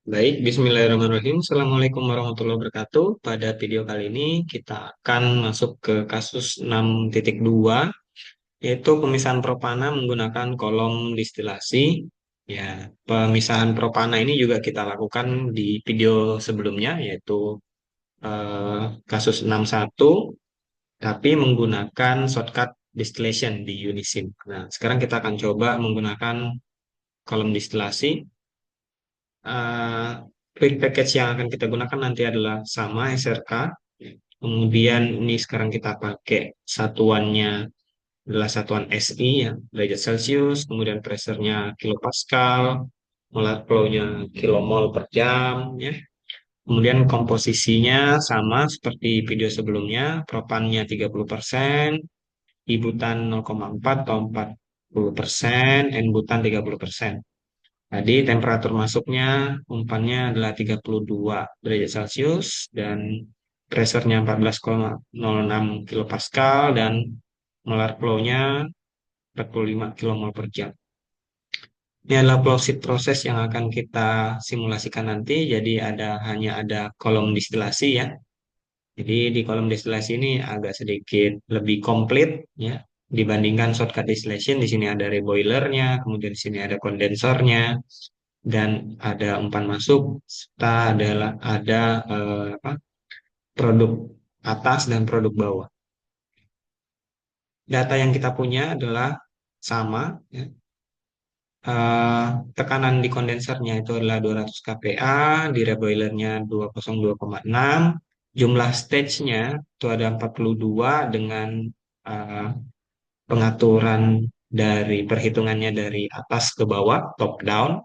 Baik, Bismillahirrahmanirrahim. Assalamualaikum warahmatullahi wabarakatuh. Pada video kali ini kita akan masuk ke kasus 6.2, yaitu pemisahan propana menggunakan kolom distilasi. Ya, pemisahan propana ini juga kita lakukan di video sebelumnya, yaitu kasus 6.1, tapi menggunakan shortcut distillation di Unisim. Nah, sekarang kita akan coba menggunakan kolom distilasi. eh Fluid package yang akan kita gunakan nanti adalah sama SRK. Kemudian ini sekarang kita pakai satuannya adalah satuan SI ya, derajat Celcius, kemudian pressure-nya kilopascal, molar flow-nya kilomol per jam ya. Kemudian komposisinya sama seperti video sebelumnya, propannya 30%, ibutan 0,4 atau 40%, N-butan 30%. Tadi temperatur masuknya umpannya adalah 32 derajat Celcius dan pressure-nya 14,06 kilopascal dan molar flow-nya 45 kilomol per jam. Ini adalah flow sheet proses yang akan kita simulasikan nanti. Jadi hanya ada kolom distilasi ya. Jadi di kolom destilasi ini agak sedikit lebih komplit ya dibandingkan shortcut distillation. Di sini ada reboilernya, kemudian di sini ada kondensornya dan ada umpan masuk serta ada produk atas dan produk bawah. Data yang kita punya adalah sama ya. Eh, Tekanan di kondensernya itu adalah 200 kPa, di reboilernya 202,6. Jumlah stage-nya itu ada 42 dengan eh, pengaturan dari perhitungannya dari atas ke bawah, top down.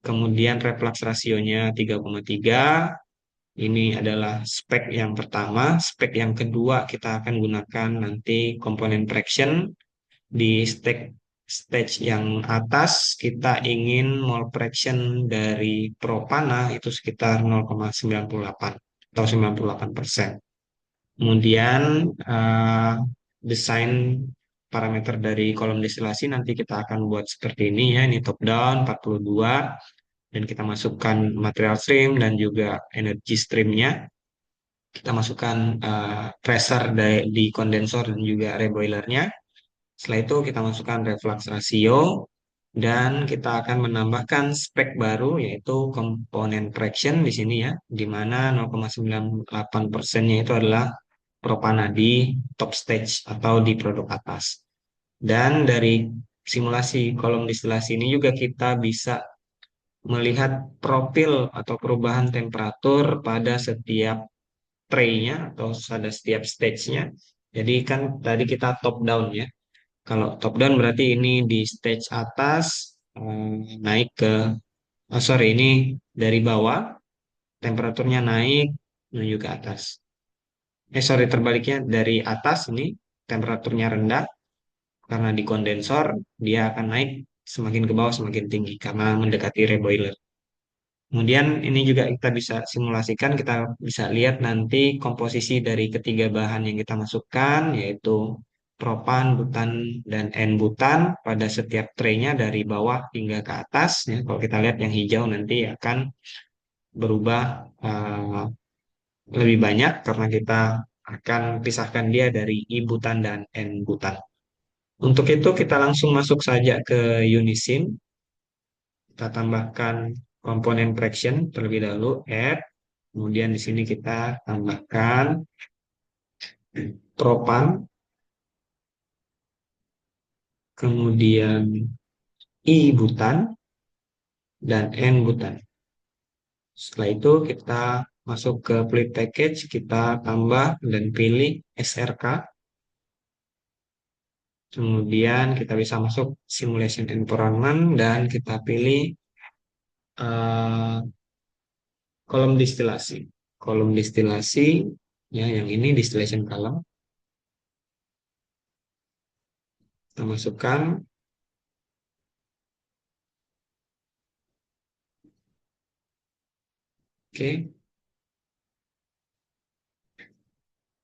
Kemudian reflux rasionya 3,3. Ini adalah spek yang pertama. Spek yang kedua kita akan gunakan nanti komponen fraction. Di stage yang atas kita ingin mol fraction dari propana itu sekitar 0,98 atau 98%. Kemudian eh, desain parameter dari kolom destilasi nanti kita akan buat seperti ini ya. Ini top down 42 dan kita masukkan material stream dan juga energy streamnya. Kita masukkan pressure di kondensor dan juga reboilernya. Setelah itu kita masukkan reflux ratio dan kita akan menambahkan spek baru yaitu komponen fraction di sini ya, di mana 0,98%-nya itu adalah propana di top stage atau di produk atas. Dan dari simulasi kolom distilasi ini juga kita bisa melihat profil atau perubahan temperatur pada setiap tray-nya atau pada setiap stage-nya. Jadi kan tadi kita top down ya. Kalau top down berarti ini di stage atas naik ke, sorry ini dari bawah temperaturnya naik menuju ke atas. Sorry terbaliknya dari atas ini temperaturnya rendah karena di kondensor dia akan naik semakin ke bawah semakin tinggi karena mendekati reboiler. Kemudian ini juga kita bisa simulasikan, kita bisa lihat nanti komposisi dari ketiga bahan yang kita masukkan, yaitu propan, butan, dan N-butan pada setiap traynya dari bawah hingga ke atas. Ya. Kalau kita lihat yang hijau nanti akan berubah lebih banyak karena kita akan pisahkan dia dari I-butan dan N-butan. Untuk itu kita langsung masuk saja ke Unisim. Kita tambahkan komponen fraction terlebih dahulu, add. Kemudian di sini kita tambahkan propan, kemudian I butan, dan N butan. Setelah itu kita masuk ke fluid package, kita tambah dan pilih SRK. Kemudian kita bisa masuk simulation environment dan kita pilih eh, kolom distilasi. Kolom distilasi, ya yang ini distillation column. Kita masukkan. Oke.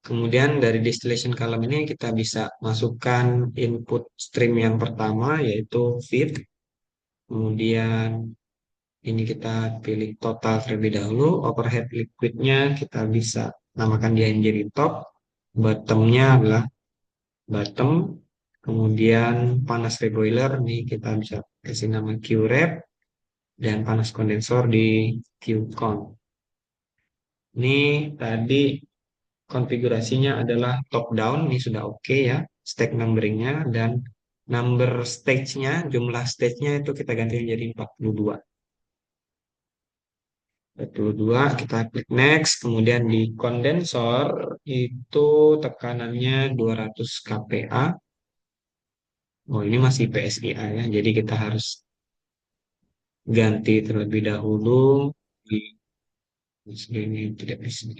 Kemudian dari distillation column ini kita bisa masukkan input stream yang pertama yaitu feed. Kemudian Ini kita pilih total terlebih dahulu. Overhead liquidnya kita bisa namakan dia menjadi top. Bottomnya adalah bottom. Kemudian panas reboiler nih kita bisa kasih nama Q-rep dan panas kondensor di Q-con. Ini tadi konfigurasinya adalah top down, ini sudah oke ya, stack numberingnya dan number stage-nya, jumlah stage-nya itu kita ganti menjadi 42. 42, kita klik next, kemudian di kondensor itu tekanannya 200 kPa. Oh, ini masih PSIA ya, jadi kita harus ganti terlebih dahulu di ini tidak bisa.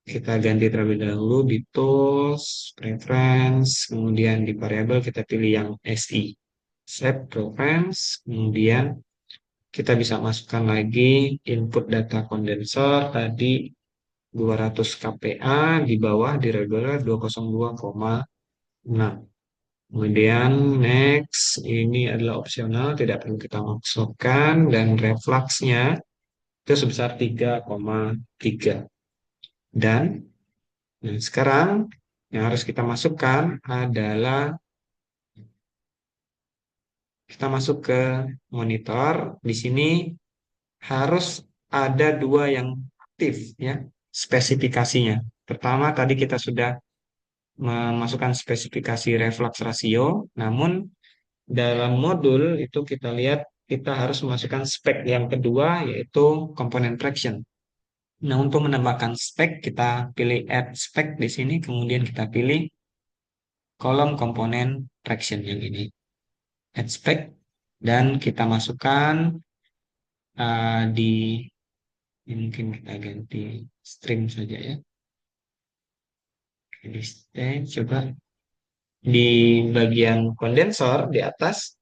Kita ganti terlebih dahulu di tools, preference, kemudian di variabel kita pilih yang SI. Set preference, kemudian kita bisa masukkan lagi input data kondensor tadi 200 kPa di bawah di regular 202,6. Kemudian next, ini adalah opsional, tidak perlu kita masukkan dan refluxnya itu sebesar 3,3. Dan sekarang yang harus kita masukkan adalah kita masuk ke monitor. Di sini harus ada dua yang aktif ya spesifikasinya. Pertama tadi kita sudah memasukkan spesifikasi reflux ratio, namun dalam modul itu kita lihat kita harus memasukkan spek yang kedua yaitu komponen traction. Nah, untuk menambahkan spek kita pilih add spek di sini, kemudian kita pilih kolom komponen traction yang ini, add spec, dan kita masukkan di ini mungkin kita ganti stream saja ya. Di stage, coba di bagian kondensor di atas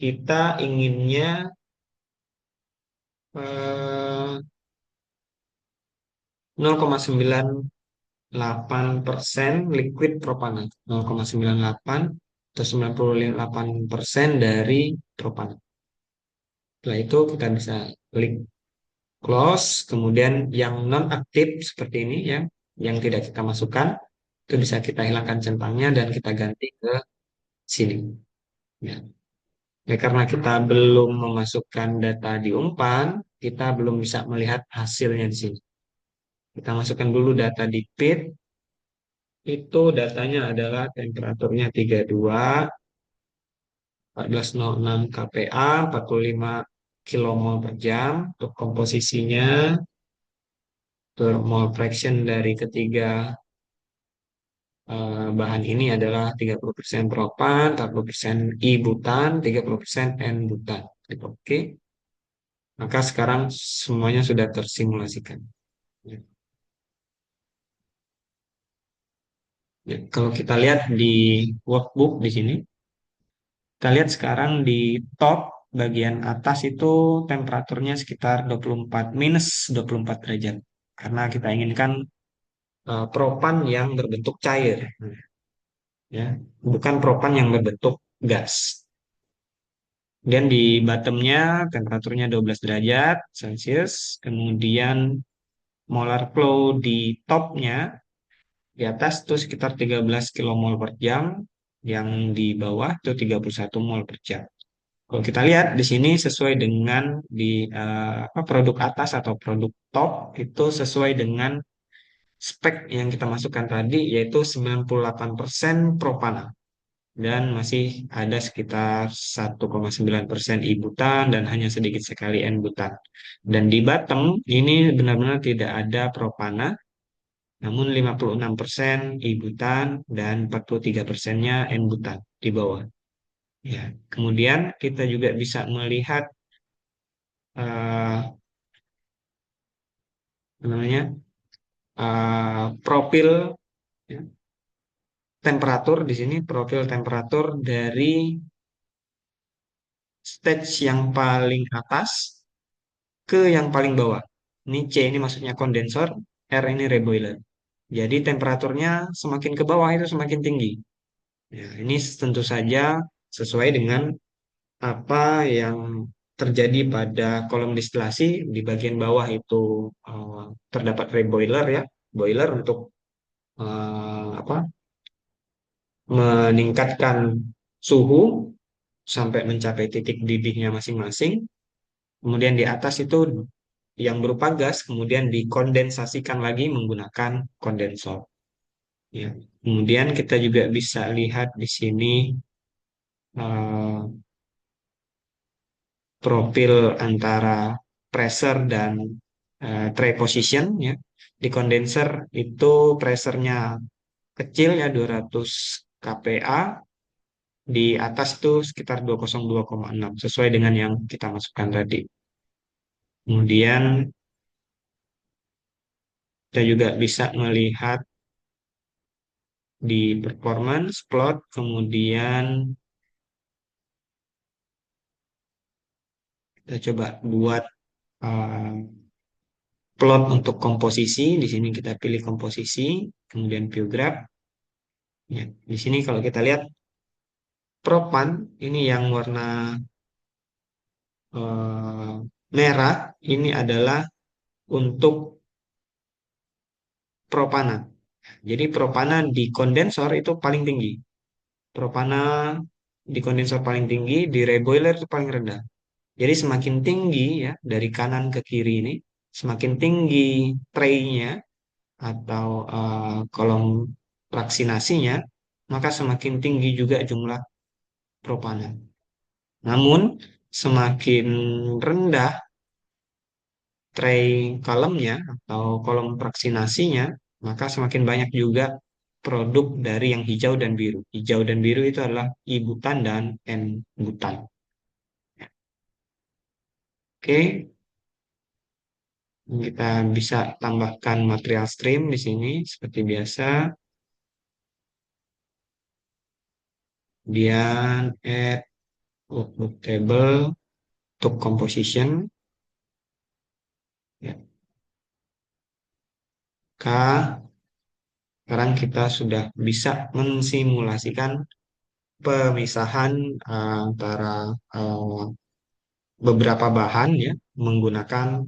kita inginnya eh, 0,98% liquid propana, 0,98 atau 98% dari propana. Setelah itu kita bisa klik close, kemudian yang non aktif seperti ini ya, yang tidak kita masukkan itu bisa kita hilangkan centangnya dan kita ganti ke sini. Ya. Ya, karena kita belum memasukkan data di umpan, kita belum bisa melihat hasilnya di sini. Kita masukkan dulu data di pit, itu datanya adalah temperaturnya 32, 1406 kPa, 45 kilomol per jam. Untuk komposisinya, mole fraction dari ketiga bahan ini adalah 30% propan, 40% I-butan, 30% N-butan. Oke. Maka sekarang semuanya sudah tersimulasikan. Ya. Ya, kalau kita lihat di workbook di sini, kita lihat sekarang di top bagian atas itu temperaturnya sekitar 24 minus 24 derajat. Karena kita inginkan propan yang berbentuk cair, ya, bukan propan yang berbentuk gas. Dan di bottomnya temperaturnya 12 derajat Celcius. Kemudian molar flow di topnya di atas itu sekitar 13 kilomol per jam. Yang di bawah itu 31 mol per jam. Kalau kita lihat di sini sesuai dengan di produk atas atau produk top itu sesuai dengan spek yang kita masukkan tadi yaitu 98% propana dan masih ada sekitar 1,9% I-butan dan hanya sedikit sekali N-butan. Dan di bottom ini benar-benar tidak ada propana, namun 56% I-butan dan 43%-nya N-butan di bawah. Ya, kemudian kita juga bisa melihat eh, namanya profil ya, temperatur di sini profil temperatur dari stage yang paling atas ke yang paling bawah. Ini C ini maksudnya kondensor, R ini reboiler. Jadi temperaturnya semakin ke bawah itu semakin tinggi. Ya, ini tentu saja sesuai dengan apa yang terjadi pada kolom distilasi di bagian bawah itu terdapat reboiler ya, boiler untuk apa? Meningkatkan suhu sampai mencapai titik didihnya masing-masing. Kemudian di atas itu yang berupa gas, kemudian dikondensasikan lagi menggunakan kondensor. Ya. Kemudian kita juga bisa lihat di sini eh, profil antara pressure dan tray position ya. Di kondenser itu pressernya kecil ya 200 kPa, di atas itu sekitar 202,6 sesuai dengan yang kita masukkan tadi. Kemudian kita juga bisa melihat di performance plot, kemudian kita coba buat uh, plot untuk komposisi. Di sini kita pilih komposisi, kemudian view graph. Ya, di sini kalau kita lihat propan ini yang warna uh, merah, ini adalah untuk propana. Jadi propana di kondensor itu paling tinggi. Propana di kondensor paling tinggi, di reboiler itu paling rendah. Jadi semakin tinggi ya dari kanan ke kiri ini, semakin tinggi tray-nya atau kolom fraksinasinya, maka semakin tinggi juga jumlah propana. Namun semakin rendah tray kolomnya atau kolom fraksinasinya, maka semakin banyak juga produk dari yang hijau dan biru. Hijau dan biru itu adalah I-butan dan N-butan. Oke, kita bisa tambahkan material stream di sini seperti biasa. Kemudian add workbook table untuk composition. Ya. K, sekarang kita sudah bisa mensimulasikan pemisahan antara eh, beberapa bahan ya menggunakan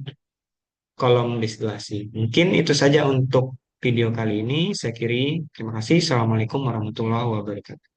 kolom distilasi. Mungkin itu saja untuk video kali ini. Saya kiri, terima kasih. Assalamualaikum warahmatullahi wabarakatuh.